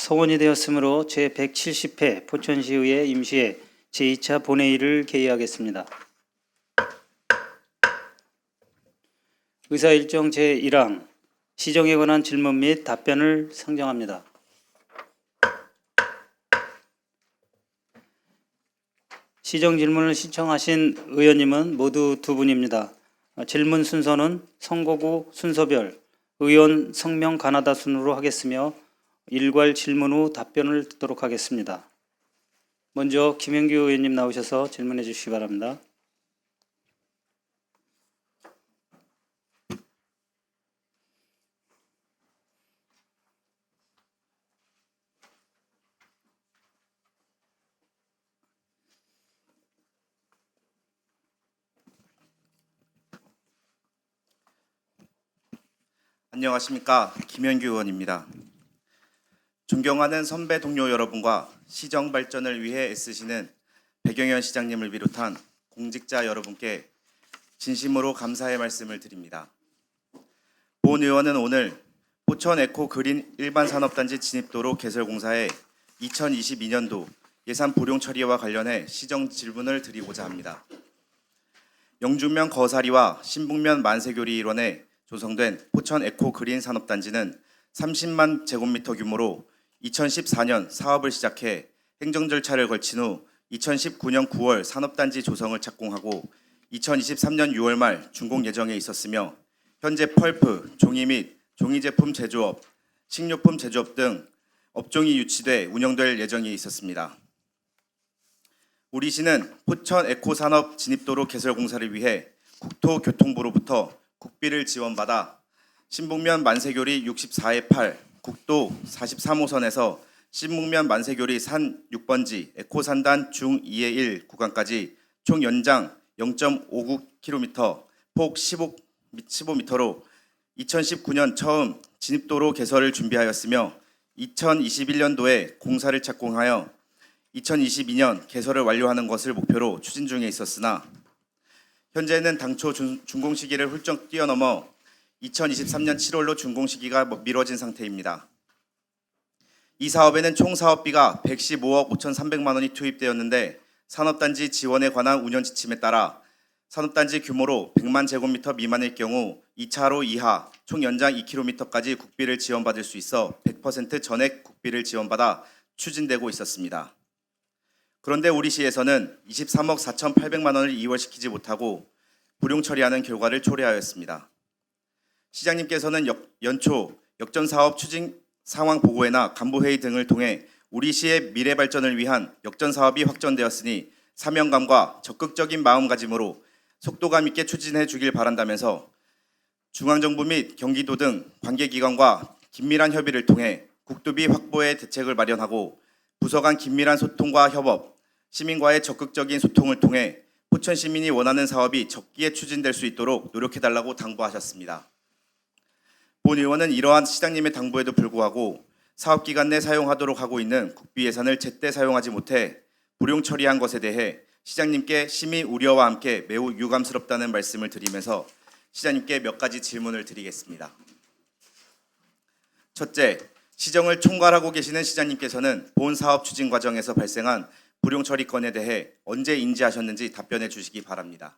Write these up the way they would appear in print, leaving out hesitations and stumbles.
서원이 되었으므로 제170회 포천시의회 임시회 제2차 본회의를 개의하겠습니다. 의사일정 제1항 시정에 관한 질문 및 답변을 상정합니다. 시정 질문을 신청하신 의원님은 모두 두 분입니다. 질문 순서는 선거구 순서별 의원 성명 가나다 순으로 하겠으며 일괄 질문 후 답변을 듣도록 하겠습니다. 먼저 김영규 의원님 나오셔서 질문해 주시기 바랍니다. 안녕하십니까, 김현규 의원입니다. 존경하는 선배 동료 여러분과 시정 발전을 위해 애쓰시는 백영현 시장님을 비롯한 공직자 여러분께 진심으로 감사의 말씀을 드립니다. 본 의원은 오늘 포천 에코 그린 일반산업단지 진입도로 개설공사의 2022년도 예산 불용 처리와 관련해 시정 질문을 드리고자 합니다. 영주면 거사리와 신북면 만세교리 일원에 조성된 포천 에코 그린 산업단지는 30만 제곱미터 규모로 2014년 사업을 시작해 행정 절차를 거친 후 2019년 9월 산업단지 조성을 착공하고 2023년 6월 말 준공 예정에 있었으며 현재 펄프, 종이 및 종이 제품 제조업, 식료품 제조업 등 업종이 유치돼 운영될 예정이 있었습니다. 우리 시는 포천 에코 산업 진입도로 개설 공사를 위해 국토교통부로부터 국비를 지원받아 신북면 만세교리 64의 8 국도 43호선에서 신북면 만세교리 산 6번지 에코산단 중2의 1 구간까지 총 연장 0.59km, 폭 15m로 2019년 처음 진입도로 개설을 준비하였으며 2021년도에 공사를 착공하여 2022년 개설을 완료하는 것을 목표로 추진 중에 있었으나 현재는 당초 준공 시기를 훌쩍 뛰어넘어 2023년 7월로 준공 시기가 미뤄진 상태입니다. 이 사업에는 총 사업비가 115억 5,300만 원이 투입되었는데 산업단지 지원에 관한 운영 지침에 따라 산업단지 규모로 100만 제곱미터 미만일 경우 2차로 이하 총 연장 2km까지 국비를 지원받을 수 있어 100% 전액 국비를 지원받아 추진되고 있었습니다. 그런데 우리 시에서는 23억 4,800만 원을 이월시키지 못하고 불용 처리하는 결과를 초래하였습니다. 시장님께서는 연초 역전사업 추진 상황 보고회나 간부회의 등을 통해 우리 시의 미래 발전을 위한 역전사업이 확정되었으니 사명감과 적극적인 마음가짐으로 속도감 있게 추진해 주길 바란다면서 중앙정부 및 경기도 등 관계기관과 긴밀한 협의를 통해 국토비 확보의 대책을 마련하고 부서 간 긴밀한 소통과 협업, 시민과의 적극적인 소통을 통해 포천 시민이 원하는 사업이 적기에 추진될 수 있도록 노력해달라고 당부하셨습니다. 본 의원은 이러한 시장님의 당부에도 불구하고 사업기간 내 사용하도록 하고 있는 국비 예산을 제때 사용하지 못해 불용 처리한 것에 대해 시장님께 심히 우려와 함께 매우 유감스럽다는 말씀을 드리면서 시장님께 몇 가지 질문을 드리겠습니다. 첫째, 시정을 총괄하고 계시는 시장님께서는 본 사업 추진 과정에서 발생한 불용 처리 건에 대해 언제 인지하셨는지 답변해 주시기 바랍니다.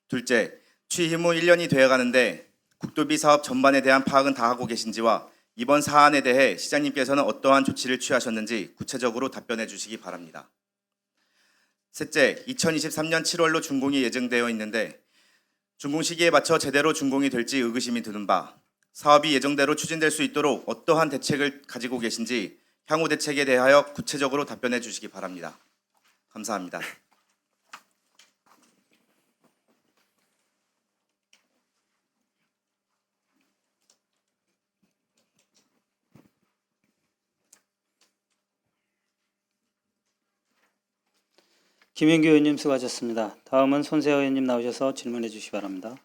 둘째, 취임 후 1년이 되어가는데 국도비 사업 전반에 대한 파악은 다 하고 계신지와 이번 사안에 대해 시장님께서는 어떠한 조치를 취하셨는지 구체적으로 답변해 주시기 바랍니다. 셋째, 2023년 7월로 준공이 예정되어 있는데 준공 시기에 맞춰 제대로 준공이 될지 의구심이 드는 바, 사업이 예정대로 추진될 수 있도록 어떠한 대책을 가지고 계신지 향후 대책에 대하여 구체적으로 답변해 주시기 바랍니다. 감사합니다. 김영규 의원님 수고하셨습니다. 다음은 손세호 의원님 나오셔서 질문해 주시기 바랍니다.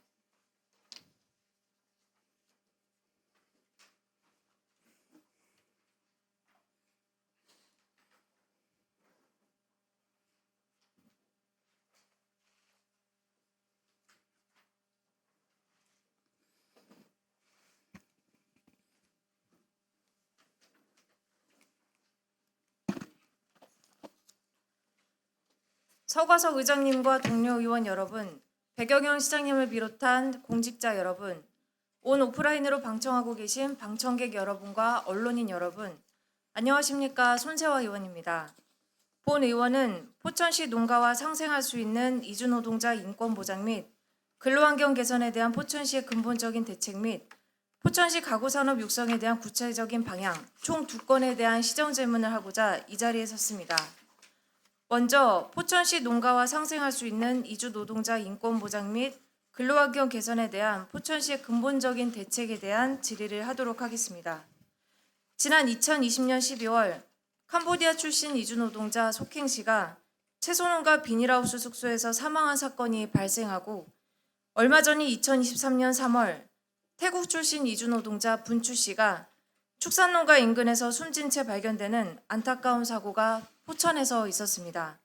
서과석 의장님과 동료 의원 여러분, 배경영 시장님을 비롯한 공직자 여러분, 온 오프라인으로 방청하고 계신 방청객 여러분과 언론인 여러분, 안녕하십니까. 손세화 의원입니다. 본 의원은 포천시 농가와 상생할 수 있는 이주노동자 인권 보장 및 근로환경 개선에 대한 포천시의 근본적인 대책 및 포천시 가구산업 육성에 대한 구체적인 방향, 총 2건에 대한 시정 질문을 하고자 이 자리에 섰습니다. 먼저 포천시 농가와 상생할 수 있는 이주 노동자 인권 보장 및 근로환경 개선에 대한 포천시의 근본적인 대책에 대한 질의를 하도록 하겠습니다. 지난 2020년 12월 캄보디아 출신 이주 노동자 속행 씨가 채소농가 비닐하우스 숙소에서 사망한 사건이 발생하고 얼마 전인 2023년 3월 태국 출신 이주 노동자 분추 씨가 축산농가 인근에서 숨진 채 발견되는 안타까운 사고가 포천에서 있었습니다.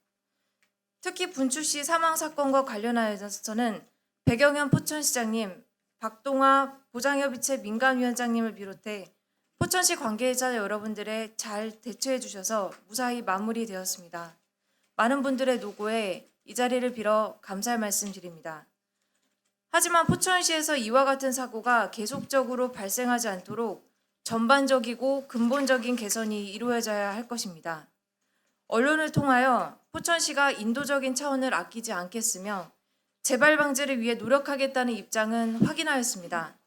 특히 분추 씨 사망 사건과 관련하여서는 배경현 포천시장님, 박동화 보장협의체 민간위원장님을 비롯해 포천시 관계자 여러분들의 잘 대처해 주셔서 무사히 마무리되었습니다. 많은 분들의 노고에 이 자리를 빌어 감사의 말씀드립니다. 하지만 포천시에서 이와 같은 사고가 계속적으로 발생하지 않도록 전반적이고 근본적인 개선이 이루어져야 할 것입니다. 언론을 통하여 포천시가 인도적인 차원을 아끼지 않겠으며 재발 방지를 위해 노력하겠다는 입장은 확인하였습니다.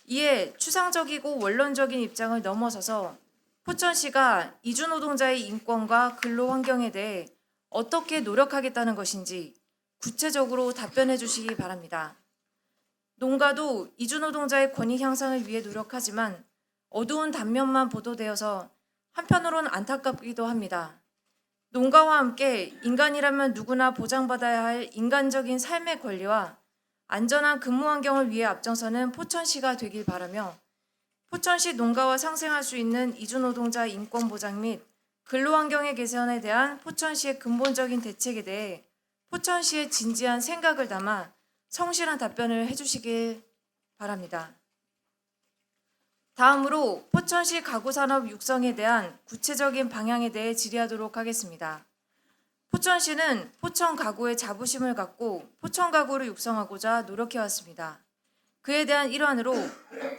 이에 추상적이고 원론적인 입장을 넘어서서 포천시가 이주노동자의 인권과 근로환경에 대해 어떻게 노력하겠다는 것인지 구체적으로 답변해 주시기 바랍니다. 농가도 이주노동자의 권익 향상을 위해 노력하지만 어두운 단면만 보도되어서 한편으론 안타깝기도 합니다. 농가와 함께 인간이라면 누구나 보장받아야 할 인간적인 삶의 권리와 안전한 근무 환경을 위해 앞장서는 포천시가 되길 바라며 포천시 농가와 상생할 수 있는 이주노동자 인권 보장 및 근로환경의 개선에 대한 포천시의 근본적인 대책에 대해 포천시의 진지한 생각을 담아 성실한 답변을 해주시길 바랍니다. 다음으로 포천시 가구산업 육성에 대한 구체적인 방향에 대해 질의하도록 하겠습니다. 포천시는 포천 가구의 자부심을 갖고 포천 가구를 육성하고자 노력해왔습니다. 그에 대한 일환으로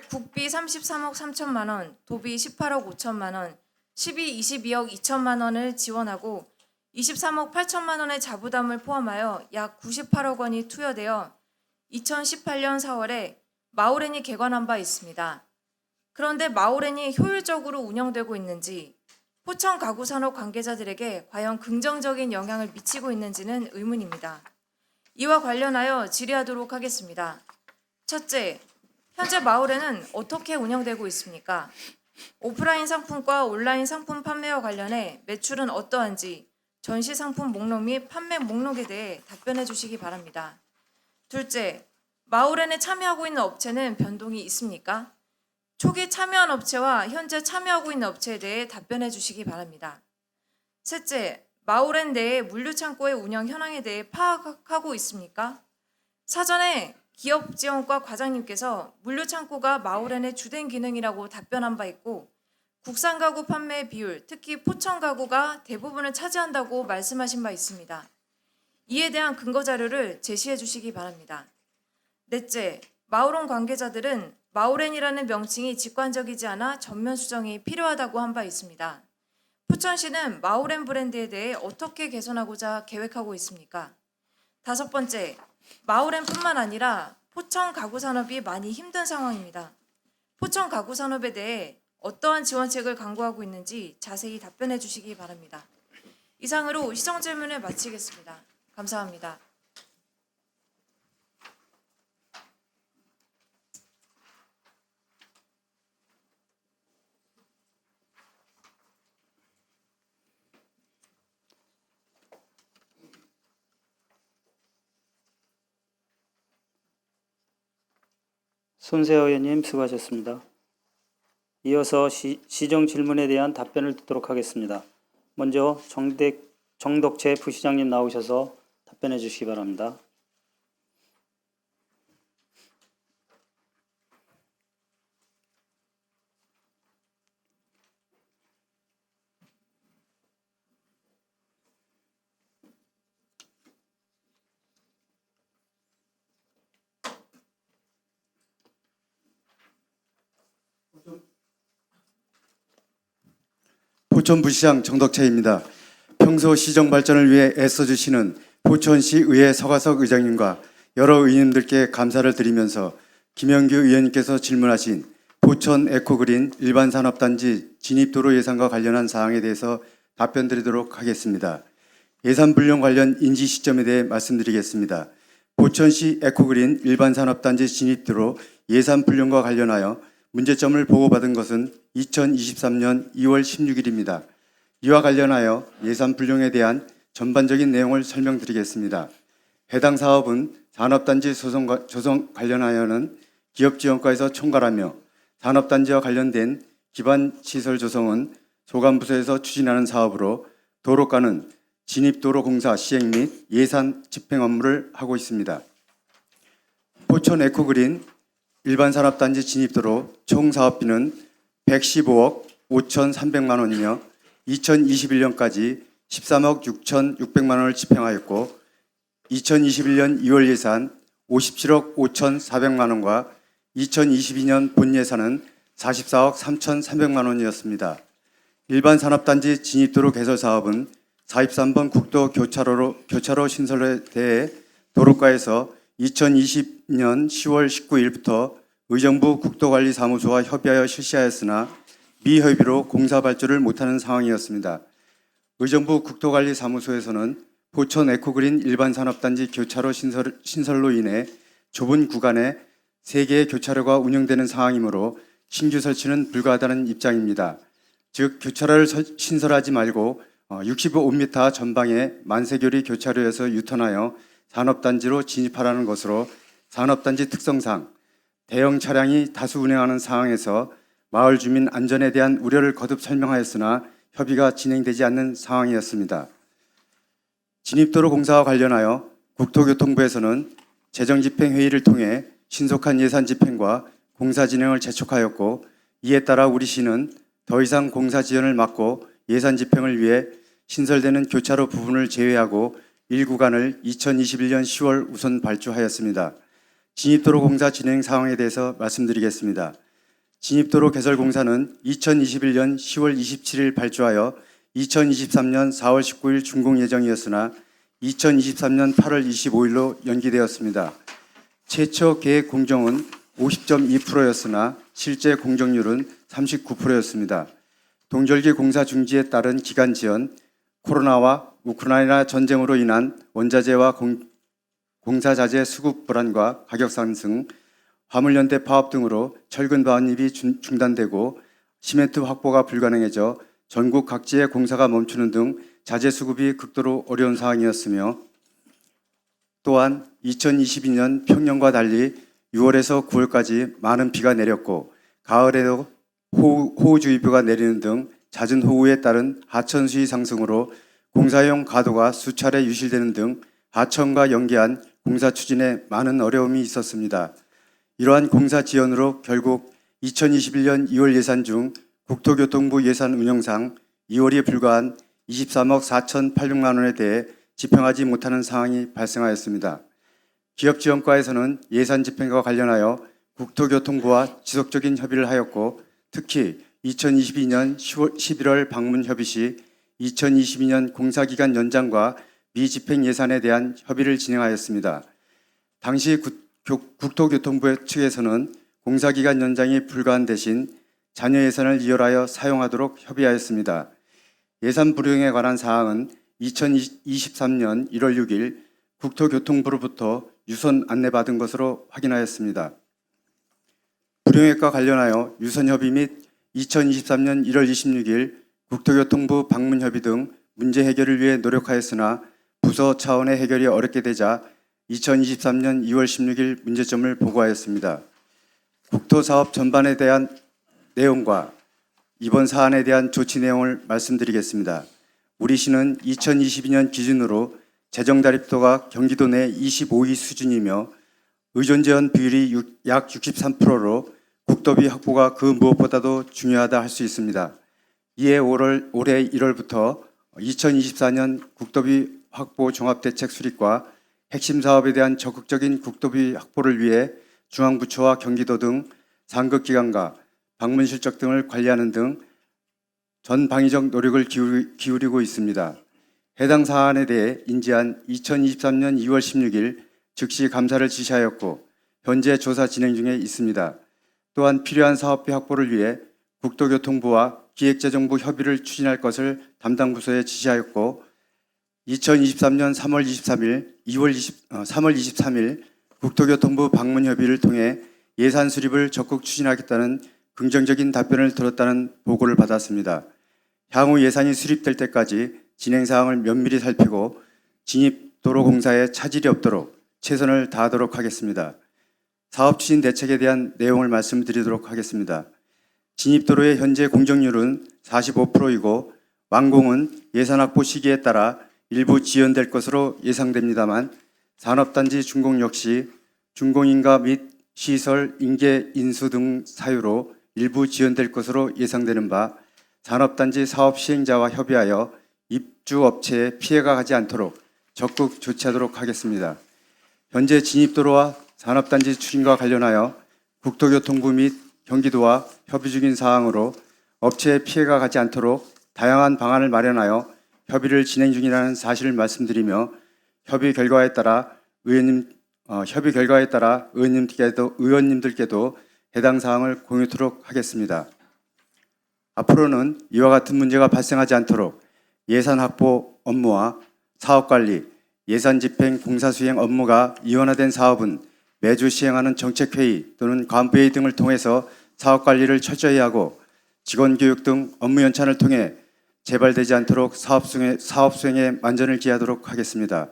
국비 33억 3천만 원, 도비 18억 5천만 원, 22억 2천만 원을 지원하고 23억 8천만 원의 자부담을 포함하여 약 98억 원이 투여되어 2018년 4월에 마오렌이 개관한 바 있습니다. 그런데 마오렌이 효율적으로 운영되고 있는지 포천 가구 산업 관계자들에게 과연 긍정적인 영향을 미치고 있는지는 의문입니다. 이와 관련하여 질의하도록 하겠습니다. 첫째, 현재 마오렌은 어떻게 운영되고 있습니까? 오프라인 상품과 온라인 상품 판매와 관련해 매출은 어떠한지 전시 상품 목록 및 판매 목록에 대해 답변해 주시기 바랍니다. 둘째, 마오렌에 참여하고 있는 업체는 변동이 있습니까? 초기 참여한 업체와 현재 참여하고 있는 업체에 대해 답변해 주시기 바랍니다. 셋째, 마오렌 내의 물류창고의 운영 현황에 대해 파악하고 있습니까? 사전에 기업지원과 과장님께서 물류창고가 마오렌의 주된 기능이라고 답변한 바 있고 국산 가구 판매 비율, 특히 포천 가구가 대부분을 차지한다고 말씀하신 바 있습니다. 이에 대한 근거 자료를 제시해 주시기 바랍니다. 넷째, 마오렌 관계자들은 마오렌이라는 명칭이 직관적이지 않아 전면 수정이 필요하다고 한 바 있습니다. 포천시는 마오렌 브랜드에 대해 어떻게 개선하고자 계획하고 있습니까? 다섯 번째, 마오렌뿐만 아니라 포천 가구 산업이 많이 힘든 상황입니다. 포천 가구 산업에 대해 어떠한 지원책을 강구하고 있는지 자세히 답변해 주시기 바랍니다. 이상으로 시정 질문을 마치겠습니다. 감사합니다. 손세화 의원님 수고하셨습니다. 이어서 시정 질문에 대한 답변을 듣도록 하겠습니다. 먼저 정덕채 부시장님 나오셔서 답변해 주시기 바랍니다. 포천부시장 정덕채입니다. 평소 시정 발전을 위해 애써주시는 포천시 의회 서가석 의장님과 여러 의원님들께 감사를 드리면서 김영규 의원님께서 질문하신 포천 에코그린 일반산업단지 진입도로 예산과 관련한 사항에 대해서 답변드리도록 하겠습니다. 예산 분령 관련 인지 시점에 대해 말씀드리겠습니다. 포천시 에코그린 일반산업단지 진입도로 예산 분령과 관련하여 문제점을 보고받은 것은 2023년 2월 16일입니다. 이와 관련하여 예산 분령에 대한 전반적인 내용을 설명드리겠습니다. 해당 사업은 산업단지 조성 관련하여는 기업지원과에서 총괄하며 산업단지와 관련된 기반시설 조성은 소관부서에서 추진하는 사업으로 도로과는 진입도로공사 시행 및 예산 집행 업무를 하고 있습니다. 포천 에코그린 일반산업단지 진입도로 총 사업비는 115억 5,300만 원이며 2021년까지 13억 6,600만 원을 집행하였고 2021년 2월 예산 57억 5,400만 원과 2022년 본 예산은 44억 3,300만 원이었습니다. 일반산업단지 진입도로 개설 사업은 43번 국도 교차로 신설에 대해 도로과에서 2020년 10월 19일부터 의정부 국도관리사무소와 협의하여 실시하였으나 미협의로 공사 발주를 못하는 상황이었습니다. 의정부 국도관리사무소에서는 포천 에코그린 일반산업단지 교차로 신설로 인해 좁은 구간에 3개의 교차로가 운영되는 상황이므로 신규 설치는 불가하다는 입장입니다. 즉 교차로를 신설하지 말고 65m 전방의 만세교리 교차로에서 유턴하여 산업단지로 진입하라는 것으로 산업단지 특성상 대형 차량이 다수 운행하는 상황에서 마을 주민 안전에 대한 우려를 거듭 설명하였으나 협의가 진행되지 않는 상황이었습니다. 진입도로 공사와 관련하여 국토교통부에서는 재정집행회의를 통해 신속한 예산 집행과 공사 진행을 재촉하였고 이에 따라 우리 시는 더 이상 공사 지연을 막고 예산 집행을 위해 신설되는 교차로 부분을 제외하고 1구간을 2021년 10월 우선 발주하였습니다. 진입도로 공사 진행 상황에 대해서 말씀드리겠습니다. 진입도로 개설 공사는 2021년 10월 27일 발주하여 2023년 4월 19일 준공 예정이었으나 2023년 8월 25일로 연기되었습니다. 최초 계획 공정은 50.2%였으나 실제 공정률은 39%였습니다. 동절기 공사 중지에 따른 기간 지연, 코로나와 우크라이나 전쟁으로 인한 원자재와 공사 자재 수급 불안과 가격 상승, 화물연대 파업 등으로 철근 반입이 중단되고 시멘트 확보가 불가능해져 전국 각지의 공사가 멈추는 등 자재 수급이 극도로 어려운 상황이었으며 또한 2022년 평년과 달리 6월에서 9월까지 많은 비가 내렸고 가을에도 호우주의보가 내리는 등 잦은 호우에 따른 하천 수위 상승으로 공사용 가도가 수차례 유실되는 등 하천과 연계한 공사 추진에 많은 어려움이 있었습니다. 이러한 공사 지연으로 결국 2021년 2월 예산 중 국토교통부 예산 운영상 2월이 불과한 23억 4,800만 원에 대해 집행하지 못하는 상황이 발생하였습니다. 기업지원과에서는 예산 집행과 관련하여 국토교통부와 지속적인 협의를 하였고 특히 2022년 11월 방문 협의 시 2022년 공사기간 연장과 미집행 예산에 대한 협의를 진행하였습니다. 당시 국토교통부 측에서는 공사기간 연장이 불가한 대신 잔여 예산을 이월하여 사용하도록 협의하였습니다. 예산 불용에 관한 사항은 2023년 1월 6일 국토교통부로부터 유선 안내받은 것으로 확인하였습니다. 불용액과 관련하여 유선 협의 및 2023년 1월 26일 국토교통부 방문 협의 등 문제 해결을 위해 노력하였으나 부서 차원의 해결이 어렵게 되자 2023년 2월 16일 문제점을 보고하였습니다. 국토사업 전반에 대한 내용과 이번 사안에 대한 조치 내용을 말씀드리겠습니다. 우리 시는 2022년 기준으로 재정다립도가 경기도 내 25위 수준이며 의존재원 비율이 약 63%로 국도비 확보가 그 무엇보다도 중요하다 할 수 있습니다. 이에 올해 1월부터 2024년 국도비 확보 종합대책 수립과 핵심 사업에 대한 적극적인 국도비 확보를 위해 중앙부처와 경기도 등 상급기관과 방문 실적 등을 관리하는 등 전 방위적 노력을 기울이고 있습니다. 해당 사안에 대해 인지한 2023년 2월 16일 즉시 감사를 지시하였고 현재 조사 진행 중에 있습니다. 또한 필요한 사업비 확보를 위해 국토교통부와 기획재정부 협의를 추진할 것을 담당 부서에 지시하였고 2023년 3월 23일 국토교통부 방문 협의를 통해 예산 수립을 적극 추진하겠다는 긍정적인 답변을 들었다는 보고를 받았습니다. 향후 예산이 수립될 때까지 진행 사항을 면밀히 살피고 진입도로공사에 차질이 없도록 최선을 다하도록 하겠습니다. 사업 추진 대책에 대한 내용을 말씀드리도록 하겠습니다. 진입도로의 현재 공정률은 45%이고 완공은 예산 확보 시기에 따라 일부 지연될 것으로 예상됩니다만 산업단지 준공 역시 준공인가 및 시설, 인계, 인수 등 사유로 일부 지연될 것으로 예상되는 바 산업단지 사업 시행자와 협의하여 입주업체에 피해가 가지 않도록 적극 조치하도록 하겠습니다. 현재 진입도로와 산업단지 추진과 관련하여 국토교통부 및 경기도와 협의 중인 사항으로 업체에 피해가 가지 않도록 다양한 방안을 마련하여 협의를 진행 중이라는 사실을 말씀드리며 협의 결과에 따라 의원님들께도 해당 사항을 공유토록 하겠습니다. 앞으로는 이와 같은 문제가 발생하지 않도록 예산 확보 업무와 사업 관리, 예산 집행, 공사 수행 업무가 이원화된 사업은 매주 시행하는 정책회의 또는 간부회의 등을 통해서 사업 관리를 철저히 하고 직원 교육 등 업무 연찬을 통해 재발되지 않도록 사업 수행에 만전을 기하도록 하겠습니다.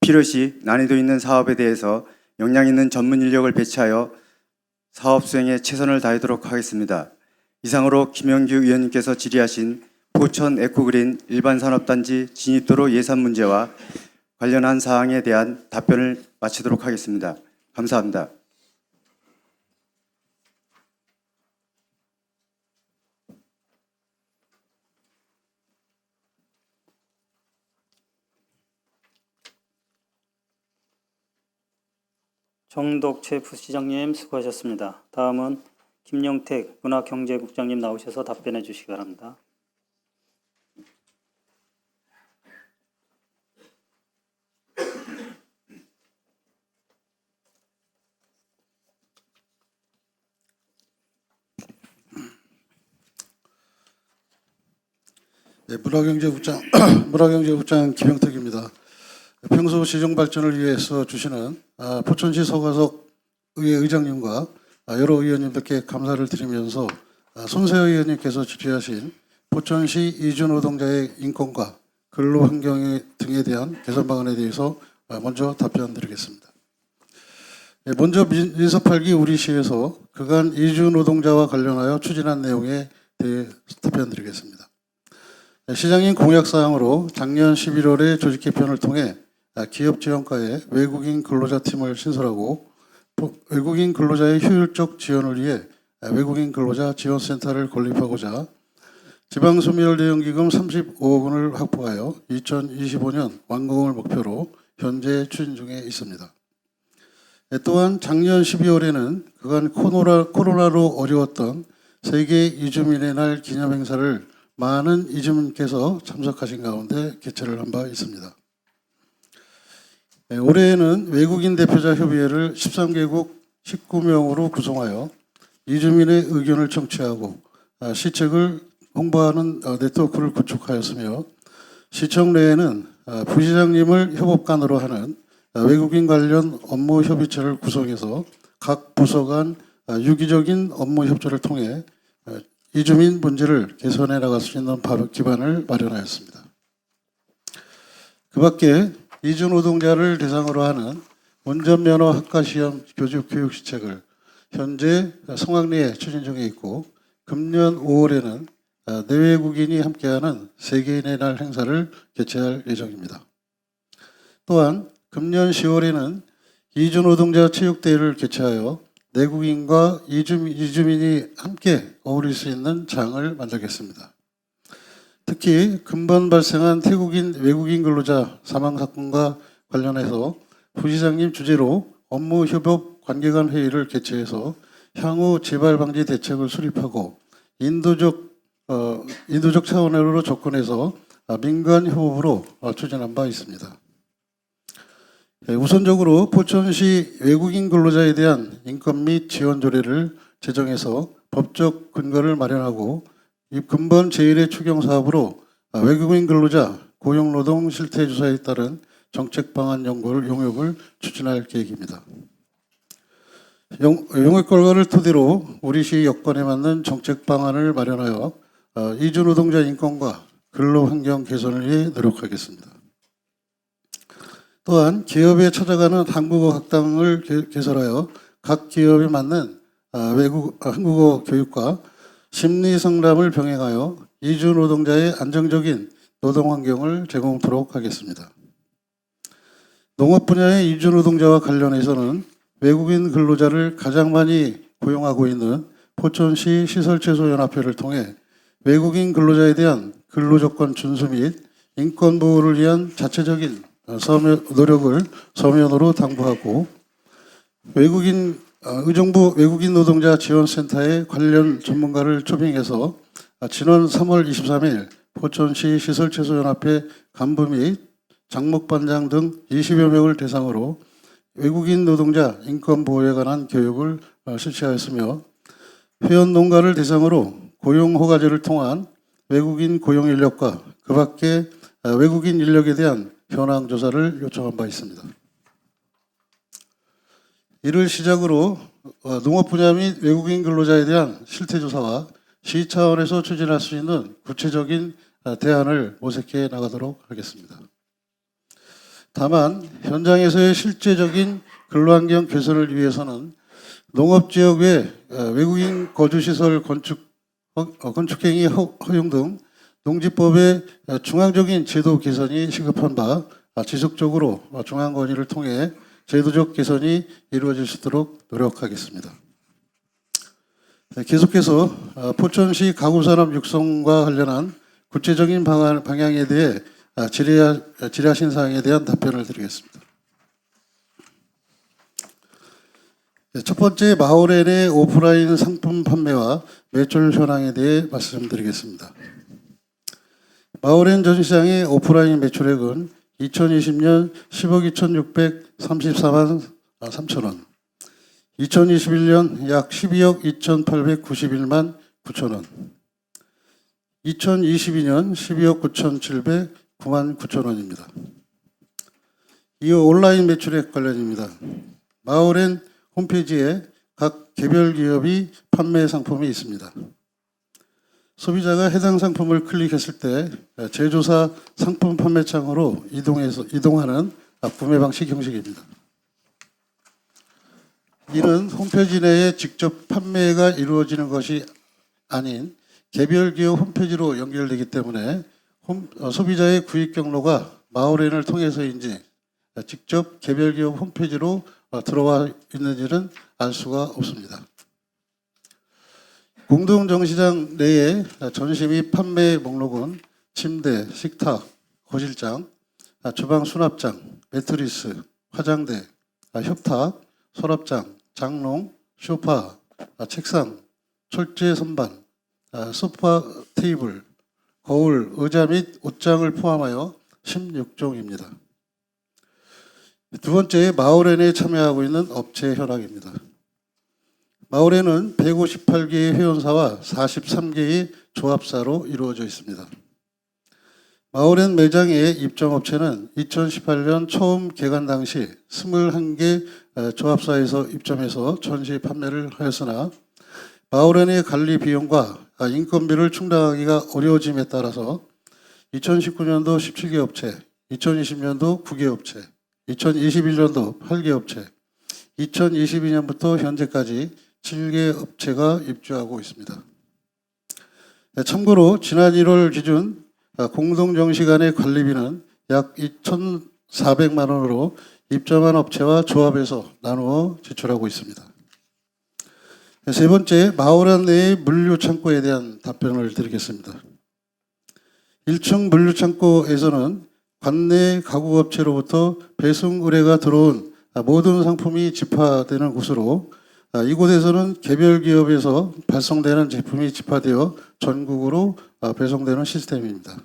필요시 난이도 있는 사업에 대해서 역량 있는 전문 인력을 배치하여 사업 수행에 최선을 다하도록 하겠습니다. 이상으로 김영규 의원님께서 질의하신 포천 에코그린 일반산업단지 진입도로 예산 문제와 관련한 사항에 대한 답변을 마치도록 하겠습니다. 감사합니다. 정덕채 부시장님 수고하셨습니다. 다음은 김영택 문화경제국장님 나오셔서 답변해 주시기 바랍니다. 네, 문화경제국장 김영택입니다. 평소 시정 발전을 위해서 주시는 포천시 서가석 의회 의장님과 여러 의원님들께 감사를 드리면서 손세호 의원님께서 질의하신 포천시 이주노동자의 인권과 근로환경 등에 대한 개선 방안에 대해서 먼저 답변드리겠습니다. 먼저 민서 8기 우리시에서 그간 이주노동자와 관련하여 추진한 내용에 대해 답변드리겠습니다. 시장님 공약사항으로 작년 11월에 조직 개편을 통해 기업 지원과에 외국인 근로자 팀을 신설하고 외국인 근로자의 효율적 지원을 위해 외국인 근로자 지원센터를 건립하고자 지방소멸대응기금 35억 원을 확보하여 2025년 완공을 목표로 현재 추진 중에 있습니다. 또한 작년 12월에는 그간 코로나로 어려웠던 세계 이주민의 날 기념행사를 많은 이주민께서 참석하신 가운데 개최를 한 바 있습니다. 올해에는 외국인 대표자 협의회를 13개국 19명으로 구성하여 이주민의 의견을 청취하고 시책을 홍보하는 네트워크를 구축하였으며 시청 내에는 부시장님을 협업관으로 하는 외국인 관련 업무 협의체를 구성해서 각 부서 간 유기적인 업무 협조를 통해 이주민 문제를 개선해 나갈 수 있는 기반을 마련하였습니다. 그 밖에 이주노동자를 대상으로 하는 운전면허 학과시험 교육 시책을 현재 성황리에 추진 중에 있고 금년 5월에는 내외국인이 함께하는 세계인의 날 행사를 개최할 예정입니다. 또한 금년 10월에는 이주노동자 체육대회를 개최하여 내국인과 이주민이 함께 어울릴 수 있는 장을 만들겠습니다. 특히 근본 발생한 태국인 외국인 근로자 사망 사건과 관련해서 부시장님 주재로 업무 협업 관계간 회의를 개최해서 향후 재발 방지 대책을 수립하고 인도적 인도적 차원으로 접근해서 민간 협업으로 추진한 바 있습니다. 우선적으로 포천시 외국인 근로자에 대한 인권 및 지원 조례를 제정해서 법적 근거를 마련하고 이 근본 제1의 추경 사업으로 외국인 근로자 고용노동 실태조사에 따른 정책 방안 용역을 추진할 계획입니다. 용역 결과를 토대로 우리시 여건에 맞는 정책 방안을 마련하여 이주 노동자 인권과 근로 환경 개선을 위해 노력하겠습니다. 또한 기업에 찾아가는 한국어 학당을 개설하여 각 기업에 맞는 한국어 교육과 심리 상담을 병행하여 이주 노동자의 안정적인 노동 환경을 제공토록 하겠습니다. 농업 분야의 이주 노동자와 관련해서는 외국인 근로자를 가장 많이 고용하고 있는 포천시 시설채소연합회를 통해 외국인 근로자에 대한 근로조건 준수 및 인권 보호를 위한 자체적인 노력을 서면으로 당부하고 의정부 외국인 노동자 지원센터의 관련 전문가를 초빙해서 지난 3월 23일 포천시 시설채소연합회 간부 및 장목반장 등 20여 명을 대상으로 외국인 노동자 인권 보호에 관한 교육을 실시하였으며 회원 농가를 대상으로 고용 허가제를 통한 외국인 고용 인력과 그 밖에 외국인 인력에 대한 현황 조사를 요청한 바 있습니다. 이를 시작으로 농업 분야 및 외국인 근로자에 대한 실태 조사와 시 차원에서 추진할 수 있는 구체적인 대안을 모색해 나가도록 하겠습니다. 다만 현장에서의 실제적인 근로환경 개선을 위해서는 농업지역 외 외국인 거주시설 건축행위 허용 등 농지법의 중앙적인 제도 개선이 시급한 바 지속적으로 중앙 건의를 통해 제도적 개선이 이루어질 수 있도록 노력하겠습니다. 계속해서 포천시 가구산업 육성과 관련한 구체적인 방향에 대해 질의하신 사항에 대한 답변을 드리겠습니다. 첫 번째, 마을엔의 오프라인 상품 판매와 매출 현황에 대해 말씀드리겠습니다. 마을엔 전시장의 오프라인 매출액은 2020년 10억 2,634만 3천 원, 2021년 약 12억 2,891만 9천 원, 2022년 12억 9,709만 9천 원입니다. 이어 온라인 매출액 관련입니다. 마을엔 홈페이지에 각 개별 기업이 판매 상품이 있습니다. 소비자가 해당 상품을 클릭했을 때 제조사 상품 판매창으로 이동하는 구매 방식 형식입니다. 이는 홈페이지 내에 직접 판매가 이루어지는 것이 아닌 개별 기업 홈페이지로 연결되기 때문에 소비자의 구입 경로가 마을엔을 통해서인지 직접 개별 기업 홈페이지로 들어와 있는지는 알 수가 없습니다. 공동정시장 내에 전시 및 판매 목록은 침대, 식탁, 거실장, 주방 수납장, 매트리스, 화장대, 협탁, 서랍장, 장롱, 소파, 책상, 철제 선반, 소파 테이블, 거울, 의자 및 옷장을 포함하여 16종입니다. 두 번째, 마을엔에 참여하고 있는 업체 현황입니다. 마을엔은 158개의 회원사와 43개의 조합사로 이루어져 있습니다. 마을엔 매장의 입점업체는 2018년 처음 개관 당시 21개 조합사에서 입점해서 전시 판매를 하였으나 마을엔의 관리 비용과 인건비를 충당하기가 어려워짐에 따라서 2019년도 17개 업체, 2020년도 9개 업체, 2021년도 8개 업체, 2022년부터 현재까지 7개 업체가 입주하고 있습니다. 참고로 지난 1월 기준 공동정시간의 관리비는 약 2,400만 원으로 입점한 업체와 조합해서 나누어 지출하고 있습니다. 세 번째, 마을엔 내의 물류창고에 대한 답변을 드리겠습니다. 1층 물류창고에서는 관내 가구업체로부터 배송 의뢰가 들어온 모든 상품이 집화되는 곳으로 이곳에서는 개별 기업에서 발송되는 제품이 집화되어 전국으로 배송되는 시스템입니다.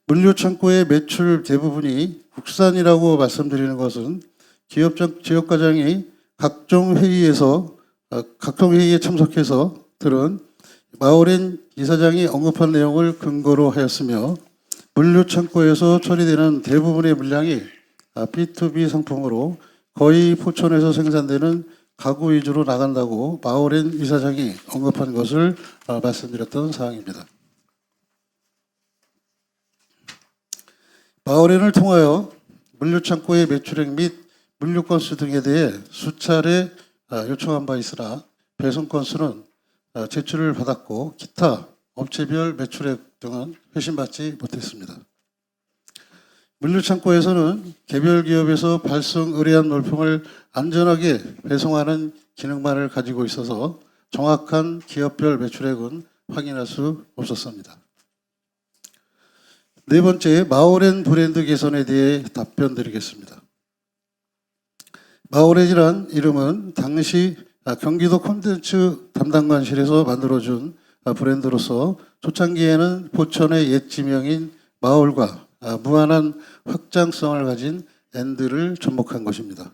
물류창고의 매출 대부분이 국산이라고 말씀드리는 것은 지역과장이 각종 회의에 참석해서 들은 마오렌 이사장이 언급한 내용을 근거로 하였으며 물류창고에서 처리되는 대부분의 물량이 B2B 상품으로 거의 포천에서 생산되는 가구 위주로 나간다고 마오렌 이사장이 언급한 것을 말씀드렸던 사항입니다. 마오렌을 통하여 물류창고의 매출액 및 물류 건수 등에 대해 수차례 요청한 바 있으나 배송 건수는 제출을 받았고 기타 업체별 매출액 등은 회신받지 못했습니다. 물류창고에서는 개별 기업에서 발송 의뢰한 물품을 안전하게 배송하는 기능만을 가지고 있어서 정확한 기업별 매출액은 확인할 수 없었습니다. 네 번째, 마오렌 브랜드 개선에 대해 답변 드리겠습니다. 마오렌이란 이름은 당시 경기도 콘텐츠 담당관실에서 만들어준 브랜드로서 초창기에는 포천의 옛 지명인 마을과 무한한 확장성을 가진 앤드를 접목한 것입니다.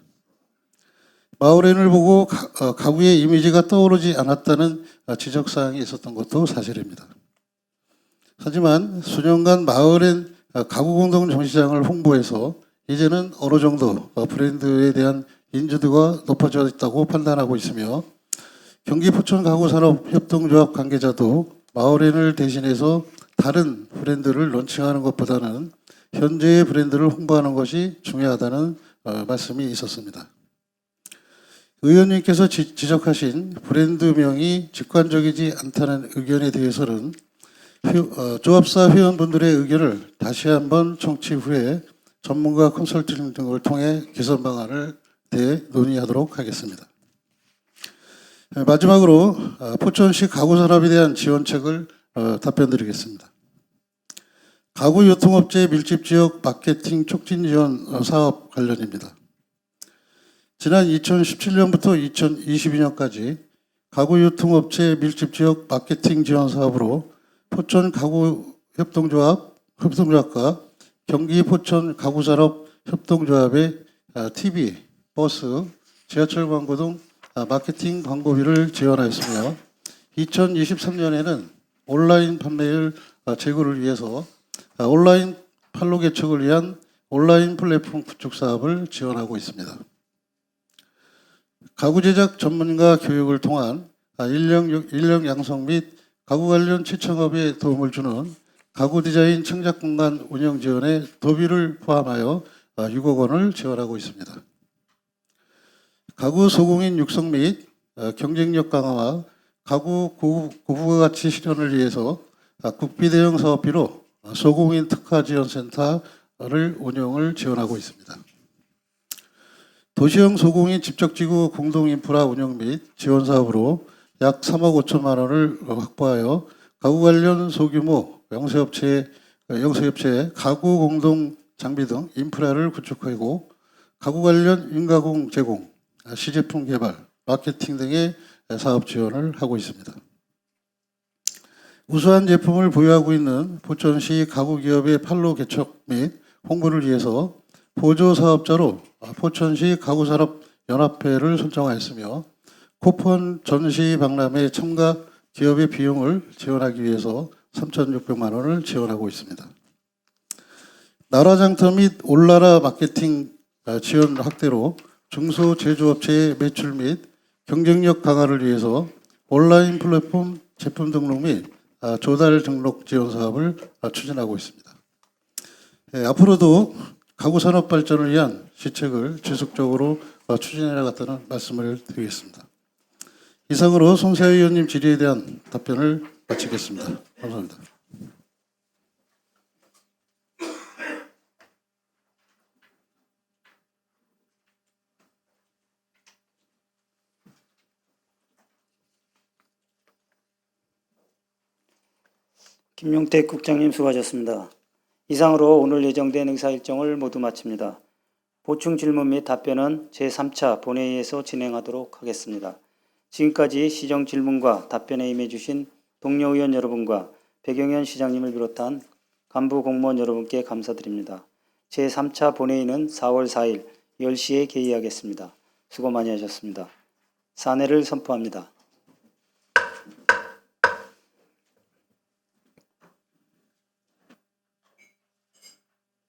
마오렌을 보고 가구의 이미지가 떠오르지 않았다는 지적사항이 있었던 것도 사실입니다. 하지만 수년간 마오렌 가구 공동 전시장을 홍보해서 이제는 어느 정도 브랜드에 대한 인지도가 높아져 있다고 판단하고 있으며 경기 포천 가구산업협동조합 관계자도 마오렌을 대신해서 다른 브랜드를 론칭하는 것보다는 현재의 브랜드를 홍보하는 것이 중요하다는 말씀이 있었습니다. 의원님께서 지적하신 브랜드명이 직관적이지 않다는 의견에 대해서는 조합사 회원분들의 의견을 다시 한번 청취 후에 전문가 컨설팅 등을 통해 개선 방안을 논의하도록 하겠습니다. 마지막으로 포천시 가구산업에 대한 지원책을 답변드리겠습니다. 가구 유통업체 밀집지역 마케팅 촉진 지원 사업 관련입니다. 지난 2017년부터 2022년까지 가구 유통업체 밀집지역 마케팅 지원 사업으로 포천 가구 협동조합과 경기 포천 가구산업 협동조합의 TV, 버스, 지하철 광고 등 마케팅 광고비를 지원하였으며 2023년에는 온라인 판매율 제고를 위해서 온라인 판로 개척을 위한 온라인 플랫폼 구축 사업을 지원하고 있습니다. 가구 제작 전문가 교육을 통한 인력 양성 및 가구 관련 취창업에 도움을 주는 가구 디자인 창작 공간 운영 지원에 도비를 포함하여 6억 원을 지원하고 있습니다. 가구 소공인 육성 및 경쟁력 강화와 가구 고부가 가치 실현을 위해서 국비 대형 사업비로 소공인 특화 지원센터를 운영을 지원하고 있습니다. 도시형 소공인 집적지구 공동인프라 운영 및 지원 사업으로 약 3억 5천만 원을 확보하여 가구 관련 소규모 영세업체 가구 공동 장비 등 인프라를 구축하고 가구 관련 인가공 제공, 시제품 개발, 마케팅 등의 사업 지원을 하고 있습니다. 우수한 제품을 보유하고 있는 포천시 가구기업의 판로 개척 및 홍보를 위해서 보조사업자로 포천시 가구산업연합회를 선정하였으며 쿠폰 전시 박람회 참가 기업의 비용을 지원하기 위해서 3,600만 원을 지원하고 있습니다. 나라장터 및 올나라 마케팅 지원 확대로 중소제조업체의 매출 및 경쟁력 강화를 위해서 온라인 플랫폼 제품 등록 및 조달 등록 지원 사업을 추진하고 있습니다. 앞으로도 가구산업 발전을 위한 시책을 지속적으로 추진해 나가겠다는 말씀을 드리겠습니다. 이상으로 송세아 의원님 질의에 대한 답변을 마치겠습니다. 감사합니다. 김용택 국장님 수고하셨습니다. 이상으로 오늘 예정된 행사 일정을 모두 마칩니다. 보충 질문 및 답변은 제3차 본회의에서 진행하도록 하겠습니다. 지금까지 시정 질문과 답변에 임해 주신 동료 의원 여러분과 백영현 시장님을 비롯한 간부 공무원 여러분께 감사드립니다. 제3차 본회의는 4월 4일 10시에 개의하겠습니다. 수고 많이 하셨습니다. 사내를 선포합니다.